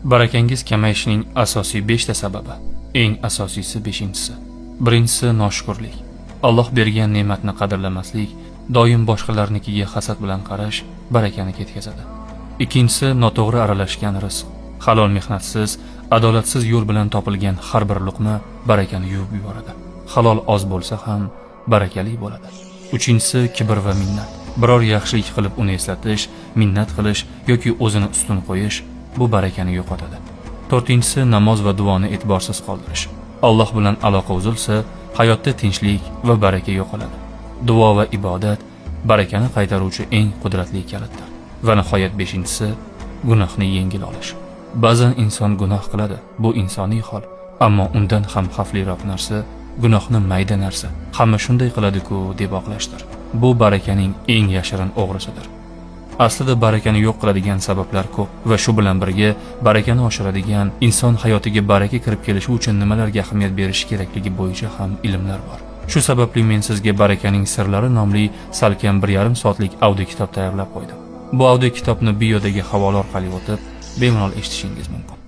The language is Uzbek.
Barakangiz kamayishining asosiy 5 ta sababi. Eng asosiysi 5-inchisi. Birinchisi noshukrlik. Alloh bergan ne'matni qadrlamaslik, doim boshqalarnikiga hasad bilan qarash barakani ketkazadi. Ikkinchisi noto'g'ri aralashgan rizq. Halol mehnatsiz, adolatsiz yo'l bilan topilgan har bir luqma barakani yuvib yuboradi. Halol oz bo'lsa ham barakali bo'ladi. Uchinchisi kibr va minnat. Biror yaxshilik qilib uni eslatish, minnat qilish yoki o'zini ustun qo'yish bu barakani yo'qotadi. To'rtinchisi namoz va duoni e'tiborsiz qoldirish. Alloh bilan aloqa uzilsa, hayotda tinchlik va baraka yo'qoladi. Duo va ibodat barakani qaytaruvchi eng qudratli kalitdir. Va nihoyat 5-inchisi gunohni yengil olish. Ba'zan inson gunoh qiladi, bu insoniy hol, ammo undan ham xavfliroq narsa gunohni mayda narsa. Hamma shunday qiladi-ku deb oqlashdir. Bu barakaning eng yashirin o'g'risidir. Aslida barakani yo'q qiladigan sabablar ko'p va shu bilan birga barakani oshiradigan, inson hayotiga baraka kirib kelishi uchun nimalarga ahamiyat berish kerakligi bo'yicha ham ilmlar bor. Shu sababli men sizga barakaning sirlari nomli salkam 1,5 soatlik audio kitob tayyorlab qo'ydim. Bu audio kitobni biodagi havola orqali o'tib, bemalol eshitishingiz mumkin.